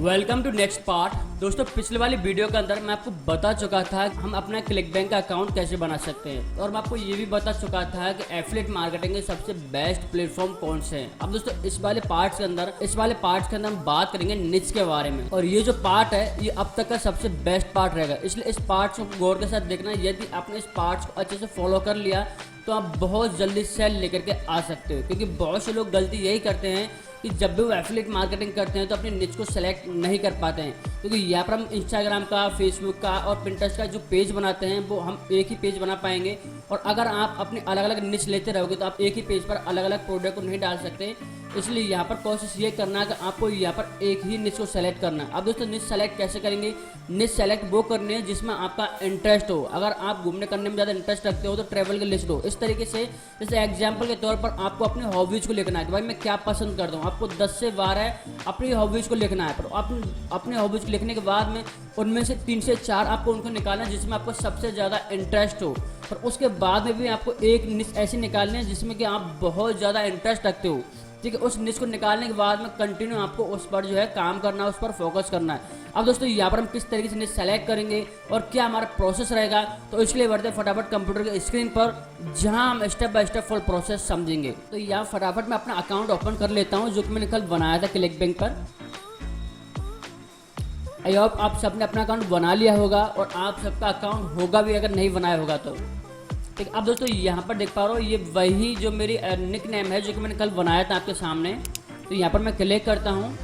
Welcome to next part. दोस्तों, पिछले वाली वीडियो के अंदर मैं आपको बता चुका था कि हम अपना क्लिकबैंक का अकाउंट कैसे बना सकते हैं, और मैं आपको ये भी बता चुका था कि एफिलिएट मार्केटिंग के सबसे बेस्ट प्लेटफॉर्म कौन से हैं। अब दोस्तों, इस वाले पार्ट के अंदर हम बात करेंगे निच के बारे में, और ये जो पार्ट है ये अब तक का सबसे बेस्ट पार्ट रहेगा, इसलिए इस पार्ट को गौर के साथ देखना। यदि आपने इस पार्ट को अच्छे से फॉलो कर लिया तो आप बहुत जल्दी सेल लेकर के आ सकते हो, क्योंकि बहुत से लोग गलती यही करते हैं कि जब भी वो एफिलिएट मार्केटिंग करते हैं तो अपनी निच को सेलेक्ट नहीं कर पाते हैं, क्योंकि यहाँ पर हम इंस्टाग्राम का, फेसबुक का और पिंटरेस्ट का जो पेज बनाते हैं वो हम एक ही पेज बना पाएंगे। और अगर आप अपनी अलग अलग निच लेते रहोगे तो आप एक ही पेज पर अलग अलग प्रोडक्ट को नहीं डाल सकते। इसलिए यहाँ पर कोशिश ये करना है कि आपको यहाँ पर एक ही निच को सेलेक्ट करना है। अब दोस्तों, निच सेलेक्ट कैसे करेंगे? निच सेलेक्ट वो करनी है जिसमें आपका इंटरेस्ट हो। अगर आप घूमने करने में ज़्यादा इंटरेस्ट रखते हो तो ट्रैवल की लिस्ट हो। इस तरीके से, जैसे एग्जाम्पल के तौर पर आपको अपनी हॉबीज़ को लिखना है कि भाई मैं क्या पसंद करता हूँ। आपको 10 से 12 अपनी हॉबीज़ को लिखना है, पर अपने हॉबीज़ को लिखने के बाद में उनमें से 3 से 4 आपको उनको निकालना है जिसमें आपको सबसे ज़्यादा इंटरेस्ट हो। और उसके बाद में भी आपको एक निच ऐसी निकालनी है जिसमें कि आप बहुत ज़्यादा इंटरेस्ट रखते हो। ठीक है, उस निच को निकालने के बाद में कंटिन्यू आपको उस पर जो है काम करना है, उस पर फोकस करना है। अब दोस्तों, यहाँ पर हम किस तरीके से निच सेलेक्ट करेंगे और क्या हमारा प्रोसेस रहेगा, तो इसके लिए बढ़ते हैं फटाफट कंप्यूटर के स्क्रीन पर, जहाँ हम step by step full process समझेंगे। तो यहाँ फटाफट मैं अपना अकाउंट ओपन कर लेता हूँ, जो कि मैंने कल बनाया था क्लिकबैंक पर। आई होप आप सबने अपना अकाउंट बना लिया होगा, और आप सबका अकाउंट होगा भी अगर नहीं बनाया होगा तो। ठीक, अब दोस्तों यहाँ पर देख पा रहे हो ये वही जो मेरी निक नेम है जो कि मैंने कल बनाया था आपके सामने। तो यहाँ पर मैं क्लिक करता हूँ।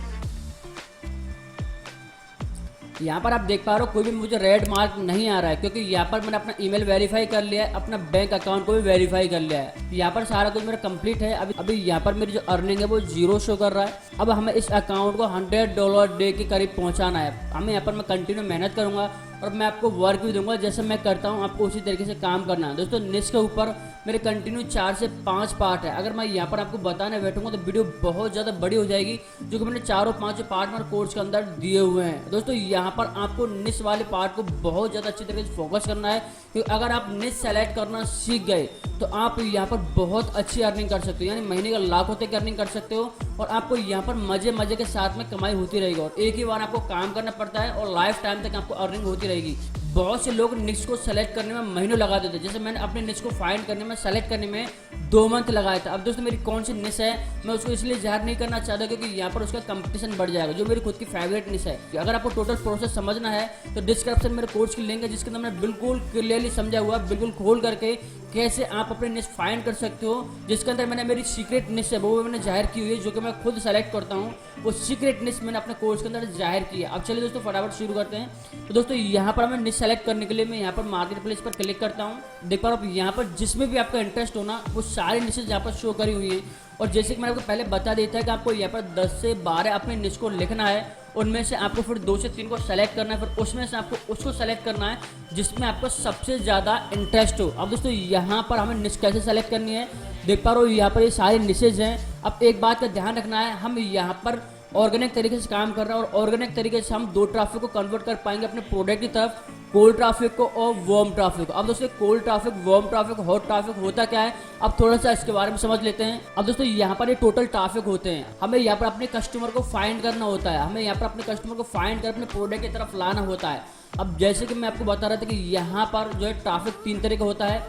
यहाँ पर आप देख पा रहे हो कोई भी मुझे रेड मार्क नहीं आ रहा है, क्योंकि यहाँ पर मैंने अपना ईमेल वेरीफाई कर लिया है, अपना बैंक अकाउंट को भी वेरीफाई कर लिया है। यहाँ पर सारा कुछ मेरा कंप्लीट है। अभी यहाँ पर मेरी जो अर्निंग है वो 0 शो कर रहा है। अब हमें इस अकाउंट को $100 डे के करीब पहुँचाना है। हमें यहाँ पर मैं कंटिन्यू मेहनत करूँगा और मैं आपको वर्क भी दूंगा, जैसे मैं करता हूँ आपको उसी तरीके से काम करना है। दोस्तों, निच के ऊपर मेरे कंटिन्यू 4 से 5 पार्ट है। अगर मैं यहाँ पर आपको बताने बैठूंगा तो वीडियो बहुत ज़्यादा बड़ी हो जाएगी, जो कि मैंने 4 और 5 पार्ट मेरे कोर्स के अंदर दिए हुए हैं। दोस्तों, यहाँ पर आपको निच वाले पार्ट को बहुत ज़्यादा अच्छी तरीके से फोकस करना है, क्योंकि अगर आप निच सेलेक्ट करना सीख गए तो आप यहाँ पर बहुत अच्छी अर्निंग कर सकते हो, यानी महीने का लाखों तक अर्निंग कर सकते हो, और आपको यहाँ पर मजे के साथ में कमाई होती रहेगी। और एक ही बार आपको काम करना पड़ता है और लाइफ टाइम तक आपको अर्निंग होती रहेगी। बहुत से लोग निच को सेलेक्ट करने में महीनों लगा देते हैं, जैसे मैंने अपने निच को फाइंड करने में, सेलेक्ट करने में 2 मंथ लगाया था। अब दोस्तों, मेरी कौन सी निच है मैं उसको इसलिए जाहिर नहीं करना चाहता क्योंकि यहाँ पर उसका कंपटीशन बढ़ जाएगा, जो मेरी खुद की फेवरेट निच है। अगर आपको टोटल प्रोसेस समझना है तो डिस्क्रिप्शन मेरे कोर्स की लिंक है, जिसके अंदर मैंने बिल्कुल क्लियरली समझा हुआ, बिल्कुल खोल करके कैसे आप अपने निच फाइंड कर सकते हो, जिसके अंदर मैंने मेरी सीक्रेट निच है वो मैंने जाहिर की हुई है, जो कि मैं खुद सेलेक्ट करता हूँ। वो सीक्रेट निच मैंने अपने कोर्स के अंदर जाहिर किया। अब चलिए दोस्तों, फटाफट शुरू करते हैं। तो दोस्तों, यहाँ पर हमें निच सेलेक्ट करने के लिए मैं यहाँ पर मार्केट प्लेस पर क्लिक करता हूँ। देख पा रहा हूँ यहाँ पर जिसमें भी आपका इंटरेस्ट होना वो सारी निचेज यहाँ पर शो करी हुई है। और जैसे कि मैंने आपको पहले बता दिया था कि आपको यहाँ पर 10 से 12 अपने निच को लिखना है, उनमें से आपको फिर 2 से 3 को सेलेक्ट करना है, फिर उसमें से आपको उसको सेलेक्ट करना है जिसमें आपको सबसे ज़्यादा इंटरेस्ट हो। अब दोस्तों, यहाँ पर हमें निच कैसे सेलेक्ट करनी है, देख पा रहे हो यहाँ पर ये सारी निचेज हैं। अब एक बात का ध्यान रखना है, हम यहाँ पर ऑर्गेनिक तरीके से काम कर रहे हैं, और ऑर्गेनिक तरीके से हम 2 ट्रैफिक को कन्वर्ट कर पाएंगे अपने प्रोडक्ट की तरफ, कोल्ड ट्रैफिक को और वार्म ट्रैफिक को। अब दोस्तों, cold traffic, warm traffic, hot traffic होता क्या है, अब थोड़ा सा इसके बारे में समझ लेते हैं। अब दोस्तों, यहाँ पर ये टोटल ट्रैफिक होते हैं। हमें यहाँ पर अपने कस्टमर को फाइंड करना होता है, हमें यहाँ पर अपने कस्टमर को फाइंड कर अपने प्रोडक्ट की तरफ लाना होता है। अब जैसे कि मैं आपको बता रहा था कि यहाँ पर जो है ट्रैफिक 3 तरह का होता है,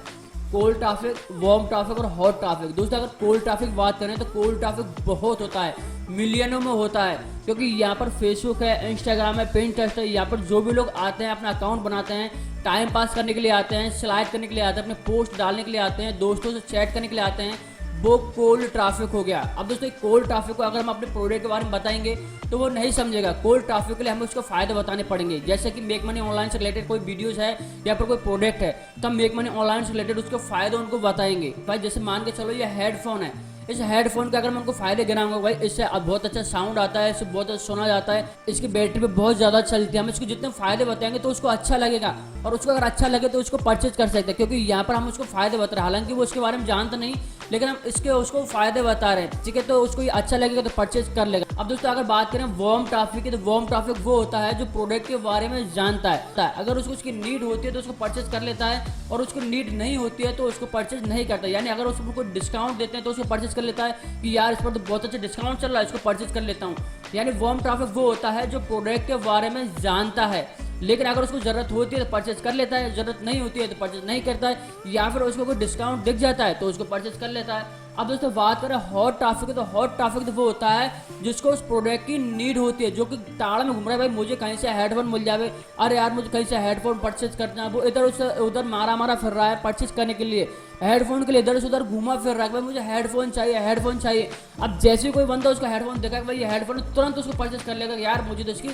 कोल्ड ट्रैफिक, वार्म ट्रैफिक और हॉट ट्रैफिक। दोस्तों, अगर कोल्ड ट्रैफिक बात करें तो कोल्ड ट्रैफिक बहुत होता है, मिलियनों में होता है, क्योंकि यहाँ पर फेसबुक है, इंस्टाग्राम है, पिंटरेस्ट है, यहाँ पर जो भी लोग आते हैं अपना अकाउंट बनाते हैं, टाइम पास करने के लिए आते हैं, स्लाइड करने के लिए आते हैं, अपने पोस्ट डालने के लिए आते हैं, दोस्तों से चैट करने के लिए आते हैं, वो कोल्ड ट्रैफिक हो गया। अब दोस्तों, कोल्ड ट्रैफिक को अगर हम अपने प्रोडक्ट के बारे में बताएंगे तो वो नहीं समझेगा। कोल्ड ट्रैफिक के लिए हमें उसको फायदे बताने पड़ेंगे, जैसे कि मेक मनी ऑनलाइन से रिलेटेड कोई वीडियोस है या फिर कोई प्रोडक्ट है तो हम मेक मनी ऑनलाइन से रिलेटेड उसके फायदे उनको बताएंगे। भाई जैसे मान के चलो ये हेडफोन है, इस हेडफोन के अगर मैं उनको फायदे गिनाऊंगा, भाई इससे बहुत अच्छा साउंड आता है, इससे बहुत अच्छा सुना जाता है, इसकी बैटरी पे बहुत ज़्यादा चलती है, हम इसको जितने फायदे बताएंगे तो उसको अच्छा लगेगा, और उसको अगर अच्छा लगे तो उसको परचेज कर सकते हैं, क्योंकि यहाँ पर हम उसको फायदे बता रहे हैं। हालांकि वो उसके बारे में जानता नहीं, लेकिन हम इसके उसको फायदे बता रहे हैं, ठीक है, तो उसको ये अच्छा लगेगा तो परचेज कर लेगा। अब दोस्तों अगर बात करें वार्म ट्रैफिक की, तो वार्म ट्रैफिक वो होता है जो प्रोडक्ट के बारे में जानता है, अगर उसको उसकी नीड होती है तो उसको परचेज कर लेता है, और उसको नीड नहीं होती है तो उसको परचेज नहीं करता। यानी अगर उसको कोई डिस्काउंट देते हैं तो उसको परचेज कर लेता है कि यार इस पर तो बहुत अच्छा डिस्काउंट चल रहा है, इसको परचेज कर लेता हूँ। यानी वार्म ट्रैफिक वो होता है जो प्रोडक्ट के बारे में जानता है, लेकिन अगर उसको जरूरत होती है तो परचेज कर लेता है, जरूरत नहीं होती है तो परचेज नहीं करता है, या फिर उसको कोई डिस्काउंट दिख जाता है तो उसको परचेज कर लेता है। अब दोस्तों बात करें हॉट ट्रैफिक, तो हॉट ट्रैफिक तो वो होता है जिसको उस प्रोडक्ट की नीड होती है, जो कि ताड़ में घूम रहा है, भाई मुझे कहीं से हेडफोन मिल जाए, अरे यार मुझे कहीं से हेडफोन परचेज करना है, वो इधर उधर मारा फिर रहा है परचेज करने के लिए, हेडफोन के लिए इधर से उधर घूमा फिर रहा है, भाई मुझे हेडफोन चाहिए हेडफोन चाहिए। अब जैसे कोई बंदा उसका हेडफोन देखा भाई ये हेडफोन, तुरंत उसको परचेज कर लेगा, यार मुझे तो इसकी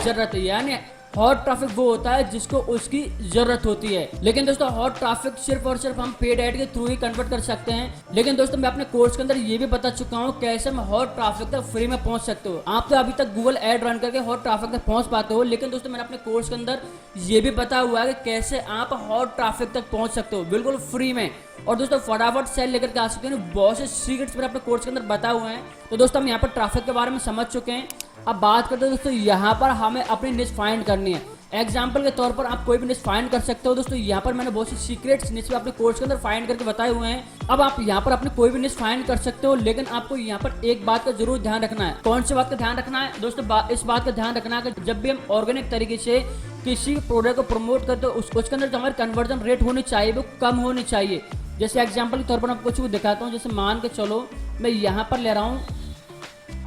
जरूरत है। यानी हॉट ट्रैफिक वो होता है जिसको उसकी जरूरत होती है। लेकिन दोस्तों हॉट ट्रैफिक सिर्फ और सिर्फ हम पेड ऐड के थ्रू ही कन्वर्ट कर सकते हैं। लेकिन दोस्तों मैं अपने कोर्स के अंदर ये भी बता चुका हूँ कैसे हम हॉट ट्रैफिक तक फ्री में पहुंच सकते हो। आप तो अभी तक गूगल ऐड रन करके हॉट ट्रैफिक तक पहुंच पाते हो, लेकिन दोस्तों मैंने अपने कोर्स के अंदर ये भी बताया हुआ है कि कैसे आप हॉट ट्रैफिक तक पहुंच सकते हो बिल्कुल फ्री में। और दोस्तों फटाफट सेल लेकर के आ सकते हैं, बहुत से सीक्रेट्स मैंने अपने कोर्स के अंदर बताए हुए हैं। तो दोस्तों हम यहाँ पर ट्रैफिक के बारे में समझ चुके हैं। अब बात करते हैं दोस्तों यहाँ पर हमें अपनी निश फाइंड करनी है। एग्जाम्पल के तौर पर आप कोई भी निश फाइंड कर सकते हो। दोस्तों यहाँ पर मैंने बहुत सी सीक्रेट्स निश अपने कोर्स के अंदर फाइंड करके बताए हुए हैं। अब आप यहाँ पर अपने कोई भी निश फाइंड कर सकते हो, लेकिन आपको यहाँ पर एक बात का जरूर ध्यान रखना है। कौन सी बात का ध्यान रखना है दोस्तों? इस बात का ध्यान रखना है कि जब भी हम ऑर्गेनिक तरीके से किसी प्रोडक्ट को प्रमोट करते हो उसके अंदर जो हमारी कन्वर्जन रेट होनी चाहिए वो कम होनी चाहिए। जैसे एग्जाम्पल के तौर पर मैं कुछ भी दिखाता हूँ। जैसे मान के चलो मैं यहाँ पर ले रहा हूँ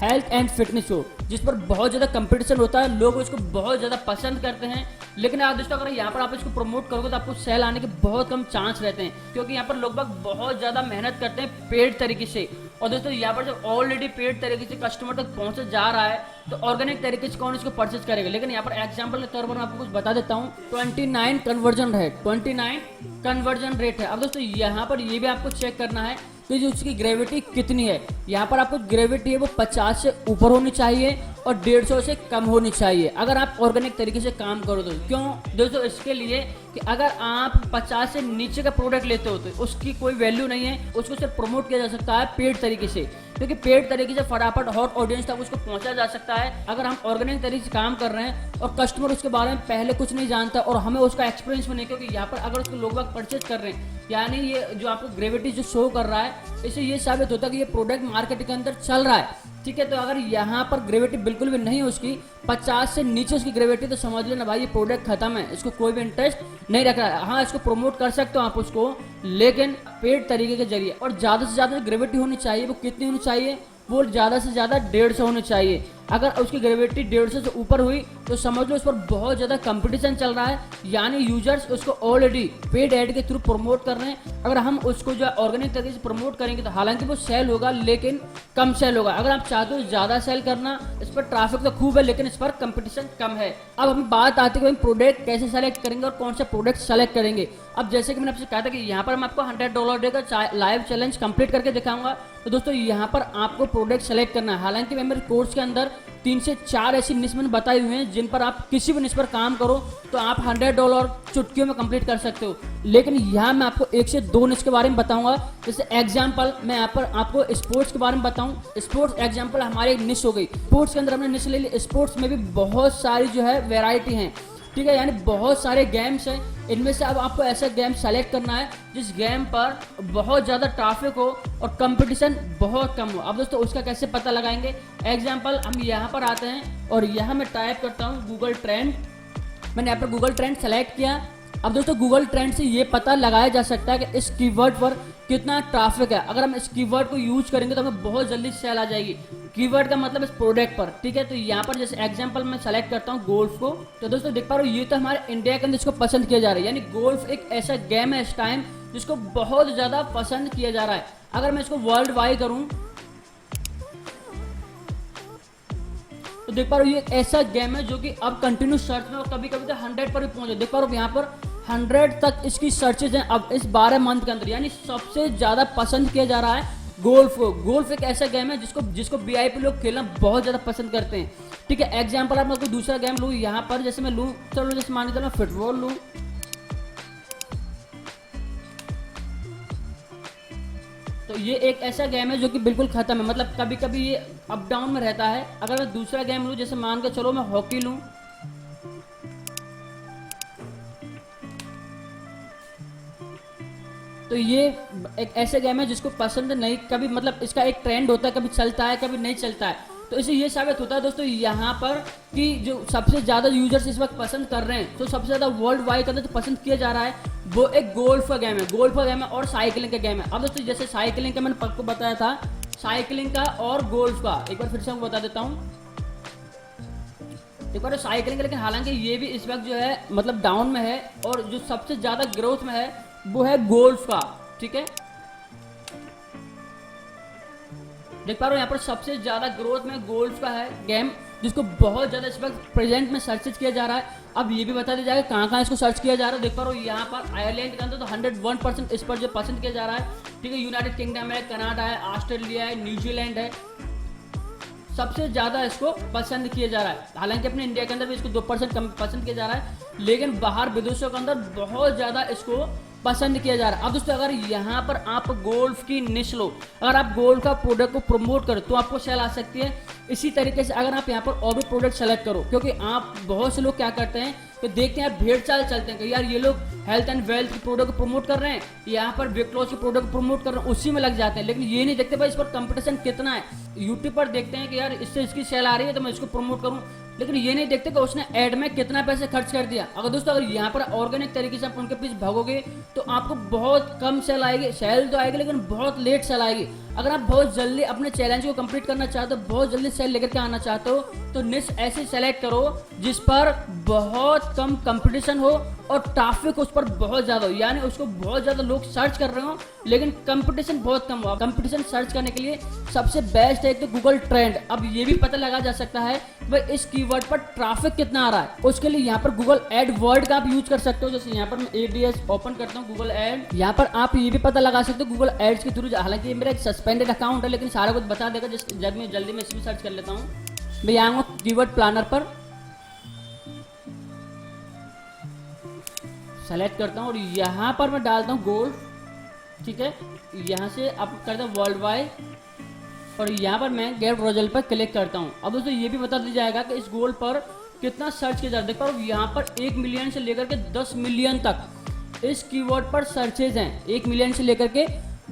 हेल्थ एंड फिटनेस शो, जिस पर बहुत ज़्यादा कंपटीशन होता है, लोग इसको बहुत ज़्यादा पसंद करते हैं। लेकिन आप दोस्तों अगर यहाँ पर आप इसको प्रमोट करोगे तो आपको सेल आने के बहुत कम चांस रहते हैं, क्योंकि यहाँ पर लोग बहुत ज़्यादा मेहनत करते हैं पेड तरीके से। और दोस्तों यहाँ पर जब ऑलरेडी पेड तरीके से कस्टमर तक पहुँचे जा रहा है तो ऑर्गेनिक तरीके से कौन इसको परचेज करेगा। लेकिन यहाँ पर एग्जाम्पल के तौर पर मैं आपको कुछ बता देता हूँ। 29 कन्वर्जन रेट है। अब दोस्तों यहाँ पर ये भी आपको चेक करना है कि जो उसकी ग्रेविटी कितनी है। यहाँ पर आपको ग्रेविटी है वो 50 से ऊपर होनी चाहिए और 150 से कम होनी चाहिए अगर आप ऑर्गेनिक तरीके से काम करो तो। क्यों दोस्तों? इसके लिए कि अगर आप 50 से नीचे का प्रोडक्ट लेते हो तो उसकी कोई वैल्यू नहीं है, उसको सिर्फ प्रमोट किया जा सकता है पेड तरीके से, क्योंकि पेड तरीके से फटाफट हॉट ऑडियंस तक उसको पहुंचा जा सकता है। अगर हम ऑर्गेनिक तरीके से काम कर रहे हैं और कस्टमर उसके बारे में पहले कुछ नहीं जानता और हमें उसका एक्सपीरियंस भी नहीं, क्योंकि यहाँ पर अगर उसको लोग परचेज कर रहे हैं, यानी ये जो आपको ग्रेविटी जो शो कर रहा है इससे ये साबित होता है कि ये प्रोडक्ट मार्केट के अंदर चल रहा है। ठीक है, तो अगर यहाँ पर ग्रेविटी बिल्कुल भी नहीं है उसकी 50 से नीचे उसकी ग्रेविटी, तो समझ लेना भाई ये प्रोडक्ट खत्म है, इसको कोई भी इंटरेस्ट नहीं रख रहा है। हाँ, इसको प्रमोट कर सकते हो आप उसको, लेकिन पेड तरीके के जरिए। और ज़्यादा से ज़्यादा ग्रेविटी होनी चाहिए वो कितनी होनी चाहिए? वो ज़्यादा से ज़्यादा 150 होनी चाहिए। अगर उसकी ग्रेविटी 150 से ऊपर हुई तो समझ लो उस पर बहुत ज़्यादा कंपटीशन चल रहा है, यानी यूजर्स उसको ऑलरेडी पेड ऐड के थ्रू प्रमोट कर रहे हैं। अगर हम उसको जो ऑर्गेनिक तरीके से प्रमोट करेंगे तो हालांकि वो सेल होगा लेकिन कम सेल होगा। अगर आप चाहते हो ज़्यादा सेल करना, इस पर ट्रैफिक तो खूब है लेकिन इस पर कंपटीशन कम है। अब हम बात आती है कि प्रोडक्ट कैसे सेलेक्ट करेंगे और कौन सा प्रोडक्ट सेलेक्ट करेंगे। अब जैसे कि मैंने आपसे कहा था कि यहाँ पर मैं आपको $100 देगा लाइव चैलेंज कंप्लीट करके दिखाऊंगा। तो दोस्तों यहाँ पर आपको प्रोडक्ट सेलेक्ट करना है। हालांकि मैं मेरे कोर्स के अंदर 3 से 4 ऐसी निश मैंने बताई हुई हैं जिन पर आप किसी भी निश पर काम करो तो आप $100 चुटकियों में कंप्लीट कर सकते हो। लेकिन यहाँ मैं आपको 1 से 2 निश के बारे में बताऊंगा। जैसे एग्जाम्पल मैं यहाँ पर आपको स्पोर्ट्स के बारे में बताऊं। स्पोर्ट्स एग्जाम्पल हमारी एक निश हो गई। स्पोर्ट्स के अंदर हमने निश ले ली। स्पोर्ट्स में भी बहुत सारी जो है वेराइटी हैं, ठीक है, यानी बहुत सारे गेम्स हैं। इनमें से अब आपको ऐसा गेम सेलेक्ट करना है जिस गेम पर बहुत ज़्यादा ट्रैफिक हो और कंपटीशन बहुत कम हो। अब दोस्तों उसका कैसे पता लगाएंगे? एग्जाम्पल हम यहाँ पर आते हैं और यहाँ मैं टाइप करता हूँ गूगल ट्रेंड। मैंने यहाँ पर गूगल ट्रेंड सेलेक्ट किया। अब दोस्तों गूगल ट्रेंड से ये पता लगाया जा सकता है कि इस कीवर्ड पर कितना ट्रैफिक है। अगर हम इस कीवर्ड को यूज करेंगे तो हमें बहुत जल्दी सेल आ जाएगी। कीवर्ड का मतलब इस प्रोडक्ट पर, ठीक है। तो यहाँ पर जैसे एग्जांपल मैं सेलेक्ट करता हूँ गोल्फ को, तो दोस्तों देख पा रहे हो ये तो हमारे इंडिया के अंदर इसको पसंद किया जा रहा है। यानी गोल्फ एक ऐसा गेम है इस टाइम जिसको बहुत ज़्यादा पसंद किया जा रहा है। अगर मैं इसको वर्ल्ड वाइड करूँ तो देख पा रहे हो ये ऐसा गेम है जो कि अब कंटिन्यू सर्च में और कभी कभी तो 100 पर भी पहुंचे। देख पा रहे हो यहाँ पर 100 तक इसकी सर्चेज हैं अब इस 12 मंथ के अंदर। यानी सबसे ज़्यादा पसंद किया जा रहा है गोल्फ को। गोल्फ एक ऐसा गेम है जिसको वीआईपी लोग खेलना बहुत ज़्यादा पसंद करते हैं, ठीक है। एग्जाम्पल आप मैं कोई दूसरा गेम लूँ यहाँ पर, जैसे मैं लूँ, चलो जैसे मान लीजिए मैं फुटबॉल लूँ, तो तो ये एक ऐसा गेम है जो कि बिल्कुल खत्म है, मतलब कभी कभी ये अप डाउन में रहता है। अगर मैं दूसरा गेम लूँ, जैसे मान के चलो मैं हॉकी लूँ, तो ये एक ऐसे गेम है जिसको पसंद नहीं, कभी मतलब इसका एक ट्रेंड होता है, कभी चलता है कभी नहीं चलता है। तो इसे ये साबित होता है दोस्तों यहाँ पर कि जो सबसे ज़्यादा यूजर्स इस वक्त पसंद कर रहे हैं, तो सबसे ज़्यादा वर्ल्ड वाइड का जो पसंद किया जा रहा है वो एक गोल्फ का गेम है, गोल्फ का गेम है और साइकिलिंग का गेम है। अब दोस्तों जैसे साइकिलिंग का मैंने आपको बताया था, साइकिलिंग का और गोल्फ का एक बार फिर से आपको बता देता हूँ। एक बार साइकिलिंग का, लेकिन हालांकि ये भी इस वक्त जो है मतलब डाउन में है, और जो सबसे ज़्यादा ग्रोथ में है वो है गोल्फ का। ठीक है, देख पा रहे हो यहाँ पर सबसे ज्यादा ग्रोथ में गोल्फ का है गेम, जिसको बहुत ज्यादा इस वक्त प्रेजेंट में सर्च किया जा रहा है। अब ये भी बता दिया जाएगा कहाँ कहाँ इसको सर्च किया जा रहा है। देख पा रहे हो यहाँ पर आयरलैंड के अंदर तो 101% इस पर जो पसंद किया जा रहा है। ठीक है, यूनाइटेड किंगडम है, कनाडा है, ऑस्ट्रेलिया है, न्यूजीलैंड है, सबसे ज्यादा इसको पसंद किया जा रहा है। हालांकि अपने इंडिया के अंदर भी इसको 2% कम पसंद किया जा रहा है, लेकिन बाहर विदेशों के अंदर बहुत ज्यादा इसको पसंद किया जा रहा है। अब दोस्तों अगर यहाँ पर आप गोल्फ की निश लो, अगर आप गोल्फ का प्रोडक्ट को प्रमोट करो तो आपको सेल आ सकती है। इसी तरीके से अगर आप यहाँ पर और भी प्रोडक्ट सेलेक्ट करो, क्योंकि आप बहुत से लोग क्या करते हैं कि देखते हैं भेड़ चाल चलते हैं कि यार ये लोग हेल्थ एंड वेल्थ के प्रोडक्ट को प्रमोट कर रहे हैं, यहाँ पर वेट लॉस के प्रोडक्ट को प्रमोट कर रहे हैं, उसी में लग जाते हैं। लेकिन ये नहीं देखते भाई इस पर कंपटीशन कितना है। यूट्यूब पर देखते हैं कि यार इससे इसकी सेल आ रही है तो मैं इसको प्रमोट करूँ, लेकिन ये नहीं देखते कि उसने ऐड में कितना पैसे खर्च कर दिया। अगर दोस्तों अगर यहाँ पर ऑर्गेनिक तरीके से आप उनके पीछे भागोगे तो आपको बहुत कम सेल आएगी, सेल तो आएगी लेकिन बहुत लेट सेल आएगी। अगर आप बहुत जल्दी अपने चैलेंज को कंप्लीट करना चाहते हो, बहुत जल्दी सेल लेकर के आना चाहते हो, तो निश ऐसे सेलेक्ट करो जिस पर बहुत कम कंपटीशन हो और ट्रैफिक उस पर बहुत ज्यादा हो, यानी उसको बहुत ज्यादा लोग सर्च कर रहे हो लेकिन कंपटीशन बहुत कम हो। कंपटीशन सर्च करने के लिए सबसे बेस्ट है एक तो गूगल ट्रेंड। अब ये भी पता लगा जा सकता है कि भाई इस कीवर्ड पर ट्रैफिक कितना आ रहा है। उसके लिए यहाँ पर गूगल एड वर्ड का आप यूज कर सकते हो। जैसे यहाँ पर मैं एडीएस ओपन करता हूँ गूगल एड, यहाँ पर आप ये भी पता लगा सकते हो गूगल एड्स के थ्रू। हालांकि ये मेरा एक सस्पेंडेड अकाउंट है लेकिन सारा कुछ बता देगा, जिस जब मैं जल्दी में इसमें सर्च कर लेता हूँ। मैं आऊँगा कीवर्ड प्लानर पर, सेलेक्ट करता हूँ और यहाँ पर मैं डालता हूँ गोल्फ। ठीक है, यहाँ से आप करता हूँ वर्ल्ड वाइड और यहाँ पर मैं गेट रिजल्ट पर क्लिक करता हूँ। अब दोस्तों ये भी बता दिया जाएगा कि इस गोल पर कितना सर्च किया जा रहा है। देखो यहाँ पर 1 मिलियन से लेकर के 10 मिलियन तक इस कीवर्ड पर सर्चेज हैं। 1 मिलियन से लेकर के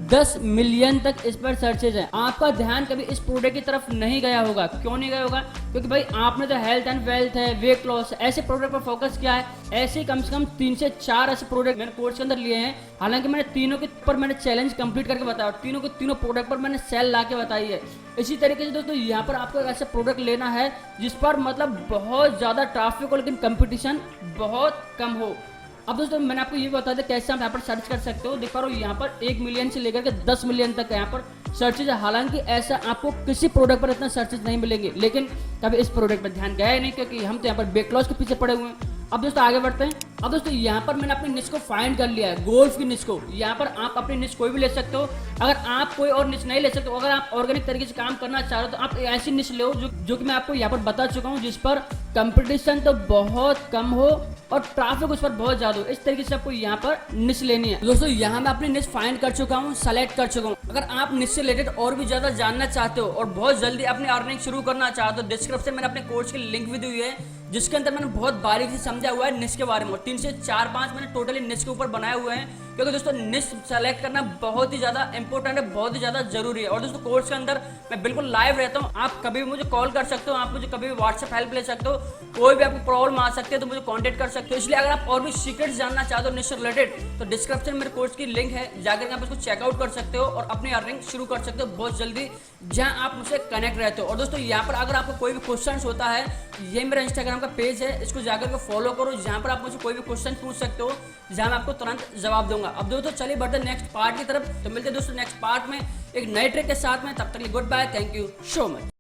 10 मिलियन तक इस पर सर्चेज हैं। आपका ध्यान कभी इस प्रोडक्ट की तरफ नहीं गया होगा। क्यों नहीं गया होगा? क्योंकि भाई आपने तो हेल्थ एंड वेल्थ है, वेट लॉस, ऐसे प्रोडक्ट पर फोकस किया है। ऐसे कम से कम 3 से 4 ऐसे प्रोडक्ट मैंने कोर्स के अंदर लिए हैं। हालांकि मैंने तीनों के ऊपर मैंने चैलेंज कंप्लीट करके बताया, तीनों के तीनों प्रोडक्ट पर मैंने सेल ला के बताई है। इसी तरीके से दोस्तों यहाँ पर आपको ऐसा प्रोडक्ट लेना है जिस पर मतलब बहुत ज़्यादा ट्रैफिक हो लेकिन कंपटीशन बहुत कम हो। अब दोस्तों मैंने आपको ये बता दिया कैसे आप यहाँ पर सर्च कर सकते हो। देख पा रहे हो यहाँ पर 1 मिलियन से लेकर के 10 मिलियन तक यहाँ पर सर्चेज है। हालांकि ऐसा आपको किसी प्रोडक्ट पर इतना सर्चेज नहीं मिलेंगे, लेकिन कभी इस प्रोडक्ट पर ध्यान गया ही नहीं क्योंकि हम तो यहाँ पर वेट लॉस के पीछे पड़े हुए हैं। अब दोस्तों आगे बढ़ते हैं। अब दोस्तों यहाँ पर मैंने अपनी निश को फाइंड कर लिया है, गोल्फ की निश को। यहाँ पर आप अपनी निश कोई भी ले सकते हो। अगर आप कोई और निश नहीं ले सकते हो, अगर आप ऑर्गेनिक तरीके से काम करना चाह रहे हो तो आप ऐसी निश लो जो कि मैं आपको यहाँ पर बता चुका हूँ, जिस पर कंपटीशन तो बहुत कम हो और ट्रैफिक उस पर बहुत ज्यादा हो। इस तरीके से आपको यहाँ पर निश लेनी है। दोस्तों यहाँ मैं अपनी निश फाइंड कर चुका हूँ, सेलेक्ट कर चुका हूँ। अगर आप निश से रिलेटेड और भी ज्यादा जानना चाहते हो और बहुत जल्दी अपनी अर्निंग शुरू करना चाहते हो, डिस्क्रिप्शन में मैंने अपने कोर्स की लिंक भी दी हुई है जिसके अंदर मैंने बहुत बारीकी से समझा हुआ है निश के बारे में। 3 से 4-5 मैंने टोटली निश के ऊपर बनाए हुए हैं, क्योंकि दोस्तों निश सेलेक्ट करना बहुत ही ज़्यादा इंपॉर्टेंट है, बहुत ही ज़्यादा जरूरी है। और दोस्तों कोर्स के अंदर मैं बिल्कुल लाइव रहता हूँ। आप कभी भी मुझे कॉल कर सकते हो, आप मुझे कभी भी व्हाट्सएप हेल्प ले सकते हो, कोई भी आपको प्रॉब्लम आ सकती है तो मुझे कॉन्टेक्ट कर सकते हो। इसलिए अगर आप और भी सीक्रेट्स जानना चाहते हो निश से रिलेटेड तो डिस्क्रिप्शन में मेरे कोर्स की लिंक है, जाकर आप इसको चेकआउट कर सकते हो और अपनी अर्निंग शुरू कर सकते हो बहुत जल्दी, जहाँ आप मुझसे कनेक्ट रहते हो। और दोस्तों यहाँ पर अगर आपको कोई भी क्वेश्चन होता है, ये मेरा इंस्टाग्राम का पेज है, इसको जाकर के फॉलो करो, जहाँ पर आप मुझे कोई भी क्वेश्चन पूछ सकते हो, जहाँ मैं आपको तुरंत जवाब दूंगा। अब दोस्तों चलिए बढ़ते हैं नेक्स्ट पार्ट की तरफ। तो मिलते हैं दोस्तों नेक्स्ट पार्ट में एक नए ट्रिक के साथ में। तब तक goodbye, thank you so much.